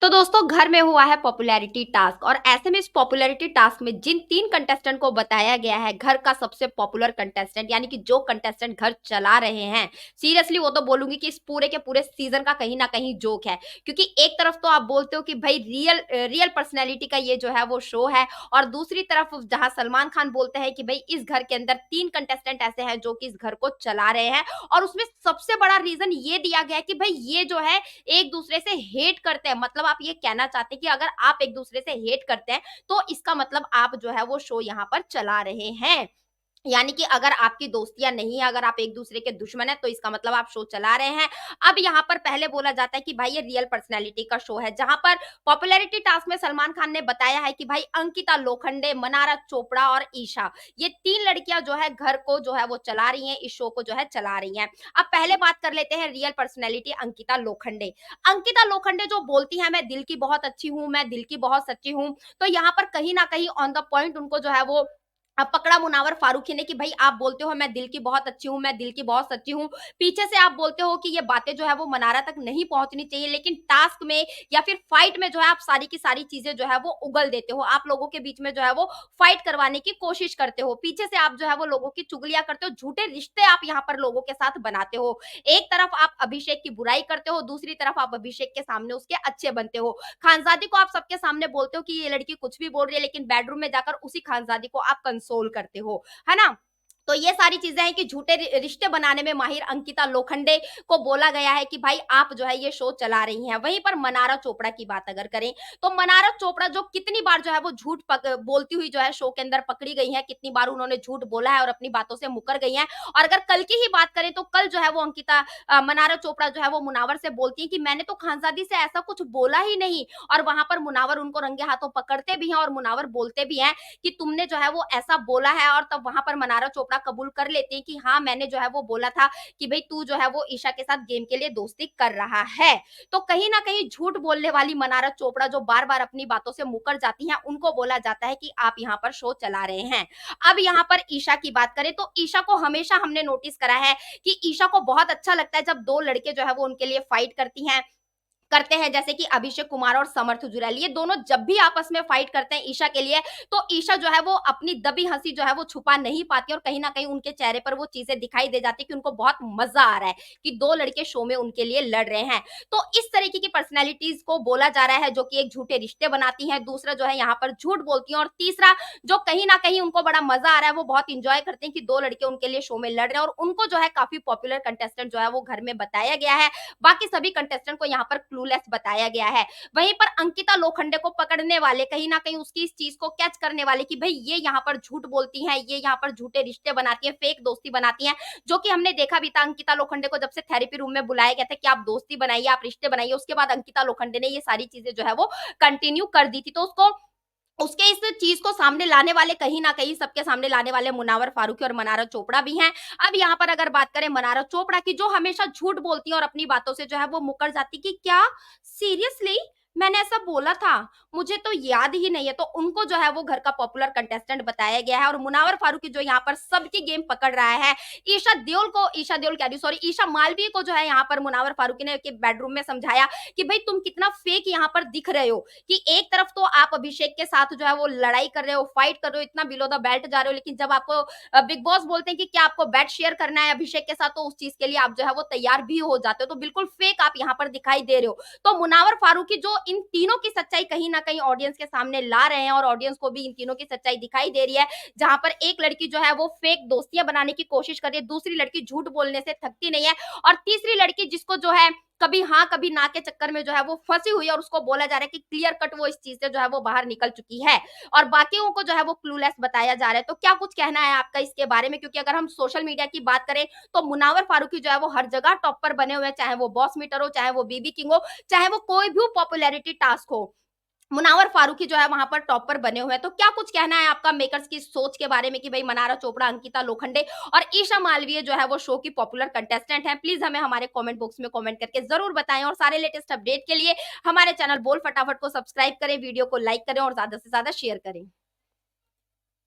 तो दोस्तों घर में हुआ है पॉपुलैरिटी टास्क और ऐसे में इस पॉपुलैरिटी टास्क में जिन 3 कंटेस्टेंट को बताया गया है घर का सबसे पॉपुलर कंटेस्टेंट यानी कि जो कंटेस्टेंट घर चला रहे हैं, सीरियसली वो तो बोलूँगी कि इस पूरे के पूरे सीज़न का कहीं न कहीं जोक है। क्योंकि एक तरफ तो आप बोलते हो कि भई रियल पर्सनैलिटी का ये जो है वो शो है और दूसरी तरफ जहाँ सलमान खान बोलते हैं कि भई इस घर के अंदर 3 कंटेस्टेंट ऐसे हैं जो कि इस घर को चला रहे हैं और उसमें सबसे बड़ा रीज़न ये दिया गया है कि भई ये जो है एक दूसरे से हेट करते हैं। मतलब आप ये कहना चाहते हैं कि अगर आप एक दूसरे से हेट करते हैं तो इसका मतलब आप जो है वो शो यहाँ पर चला रहे हैं। यानी कि अगर आपकी दोस्तियाँ नहीं है, अगर आप एक-दूसरे के दुश्मन हैं, तो इसका मतलब आप शो चला रहे हैं। अब यहाँ पर पहले बोला जाता है कि भाई ये रियल पर्सनैलिटी का शो है, जहाँ पर पॉपुलैरिटी टास्क में सलमान खान ने बताया है कि भाई अंकिता लोखंडे, मनारा चोपड़ा और ईशा, ये 3 लड़कियाँ जो है घर को जो है वो चला रही हैं, इस शो को जो है चला रही हैं। अब पहले बात कर लेते हैं रियल पर्सनैलिटी अंकिता लोखंडे। अंकिता लोखंडे जो बोलती हैं मैं दिल की बहुत अच्छी हूँ, मैं दिल की बहुत सच्ची हूँ, तो यहाँ पर कहीं न कहीं ऑन द पॉइंट उनको जो है वो पकड़ा मुनावर फारूकी ने कि भाई आप बोलते हो मैं दिल की बहुत अच्छी हूँ, मैं दिल की बहुत सच्ची हूँ। पीछे से आप बोलते हो कि ये बातें जो है वो मनारा तक नहीं पहुँचनी चाहिए, लेकिन टास्क में या फिर फाइट में जो है आप सारी की सारी चीज़ें जो है वो उगल देते हो। आप लोगों के बीच में जो है वो फाइट करवाने की कोशिश करते हो। पीछे से आप जो है वो लोगों की चुगलियाँ करते हो, झूठे रिश्ते आप यहाँ पर लोगों के साथ बनाते हो। एक तरफ आप अभिषेक की बुराई करते हो, दूसरी तरफ आप अभिषेक के सामने उसके अच्छे बनते हो। खानज़ादी को आप सबके सामने बोलते हो कि ये लड़की कुछ भी बोल रही है, लेकिन बेडरूम में जाकर उसी खानज़ादी को आप कंसोल करते हो, है ना? तो ये सारी चीज़ें हैं कि झूठे रिश्ते बनाने में माहिर अंकिता लोखंडे को बोला गया है कि भाई आप जो है ये शो चला रही हैं। वहीं पर मनारा चोपड़ा की बात अगर करें, तो मनारा चोपड़ा जो कितनी बार जो है वो झूठ बोलती हुई जो है शो के अंदर पकड़ी गई हैं, कितनी बार उन्होंने झूठ बोला है और अपनी बातों से मुकर गई हैं। और अगर कल की ही बात करें तो कल जो है वो मनारा चोपड़ा जो है वो मुनावर से बोलती हैं कि मैंने तो खानज़ादी से ऐसा कुछ बोला ही नहीं। और वहाँ पर मुनावर उनको रंगे हाथों पकड़ते भी हैं और मुनावर बोलते भी हैं कि तुमने जो है वो ऐसा बोला है। और तब वहाँ पर मनारा चोपड़ा कबूल कर लेते हैं कि हाँ, मैंने जो है वो बोला था कि भई तू जो है वो ईशा के साथ गेम के लिए दोस्ती कर रहा है। तो कहीं न कहीं झूठ बोलने वाली मनारा चोपड़ा जो बार-बार अपनी बातों से मुकर जाती हैं, उनको बोला जाता है कि आप यहाँ पर शो चला रहे हैं। अब यहाँ पर ईशा की बात करें तो ईशा को हमेशा हमने नोटिस करा है कि ईशा को बहुत अच्छा लगता है जब 2 लड़के जो है वो उनके लिए फाइट करते हैं, जैसे कि अभिषेक कुमार और समर्थ जुरैल, ये दोनों जब भी आपस में फाइट करते हैं ईशा के लिए, तो ईशा जो है वो अपनी दबी हंसी जो है वो छुपा नहीं पाती और कहीं ना कहीं उनके चेहरे पर वो चीजें दिखाई दे जाती कि उनको बहुत मजा आ रहा है कि 2 लड़के शो में उनके लिए लड़ रहे हैं। तो इस तरीके की पर्सनैलिटीज को बोला जा रहा है जो कि एक झूठे रिश्ते बनाती हैं, दूसरा जो है यहाँ पर झूठ बोलती हैं और तीसरा जो कहीं ना कहीं उनको बड़ा मजा आ रहा है, वो बहुत इंजॉय करते हैं कि 2 लड़के उनके लिए शो में लड़ रहे हैं और उनको जो है काफी पॉपुलर कंटेस्टेंट जो है वो घर में बताया गया है। बाकी सभी कंटेस्टेंट को यहाँ पर क्लूलेस बताया गया है। वहीं पर अंकिता लोखंडे को पकड़ने वाले कहीं न कहीं उसकी इस चीज़ को कैच करने वाले कि भई ये यहाँ पर झूठ बोलती हैं, ये यहाँ पर झूठे रिश्ते बनाती हैं, फेक दोस्ती बनाती हैं, जो कि हमने देखा भी था अंकिता लोखंडे को जब से थेरेपी रूम में बुलाया गया था कि आप दोस्ती बनाइए, आप रिश्ते बनाइए, उसके बाद अंकिता लोखंडे ने ये सारी चीज़ें जो है वो कंटिन्यू कर दी थी। तो उसको उसके इस चीज़ को सामने लाने वाले कहीं न कहीं सबके सामने लाने वाले मुनावर फारूकी और मनारा चोपड़ा भी हैं। अब यहाँ पर अगर बात करें मनारा चोपड़ा की, जो हमेशा झूठ बोलती हैं और अपनी बातों से जो है वो मुकर जाती कि क्या सीरियसली मैंने ऐसा बोला था, मुझे तो याद ही नहीं है। तो उनको जो है वो घर का पॉपुलर कंटेस्टेंट बताया गया है और मुनावर फारूकी जो यहाँ पर सबकी गेम पकड़ रहा है, ईशा देओल कह रही हूँ, सॉरी, ईशा मालवीय को जो है यहाँ पर मुनावर फारूकी ने के बेडरूम में समझाया कि भई तुम कितना फेक यहाँ पर दिख रहे हो कि एक तरफ तो आप अभिषेक के साथ जो है वो लड़ाई कर रहे हो, फाइट कर रहे हो, इतना बिलो द बेल्ट जा रहे हो, लेकिन जब आपको बिग बॉस बोलते हैं कि क्या आपको बेड शेयर करना है अभिषेक के साथ, तो उस चीज़ के लिए आप जो है वो तैयार भी हो जाते हो। तो बिल्कुल फेक आप यहाँ पर दिखाई दे रहे हो। तो मुनावर फारूकी जो इन तीनों की सच्चाई कहीं न कहीं ऑडियंस के सामने ला रहे हैं और ऑडियंस को भी इन तीनों की सच्चाई दिखाई दे रही है, जहाँ पर एक लड़की जो है वो फेक दोस्तियाँ बनाने की कोशिश कर रही है, दूसरी लड़की झूठ बोलने से थकती नहीं है और तीसरी लड़की जिसको जो है कभी हाँ, कभी ना के चक्कर में जो है वो फँसी हुई है और उसको बोला जा रहा है कि क्लियर कट वो इस चीज़ से जो है वो बाहर निकल चुकी है और बाकियों को जो है वो क्लूलेस बताया जा रहा है। तो क्या कुछ कहना है आपका इसके बारे में? क्योंकि अगर हम सोशल मीडिया की बात करें, तो मुनावर फारूकी जो है वो हर जगह टॉप पर बने हुए हैं, चाहे वो बॉस मीटर हो, चाहे वो बीबी किंग हो, चाहे वो कोई भी पॉपुलैरिटी टास्क हो। मुनावर फारूकी जो है वहाँ पर टॉप पर बने हुए हैं। तो क्या कुछ कहना है आपका मेकर्स की सोच के बारे में कि भई मनारा चोपड़ा, अंकिता लोखंडे और ईशा मालवीय जो है वो शो की पॉपुलर कंटेस्टेंट हैं? प्लीज़ हमें हमारे कमेंट बॉक्स में कमेंट करके ज़रूर बताएँ और सारे लेटेस्ट अपडेट के लिए हमारे चैनल बोल फटाफट को सब्सक्राइब करें, वीडियो को लाइक करें और ज़्यादा से ज़्यादा शेयर करें।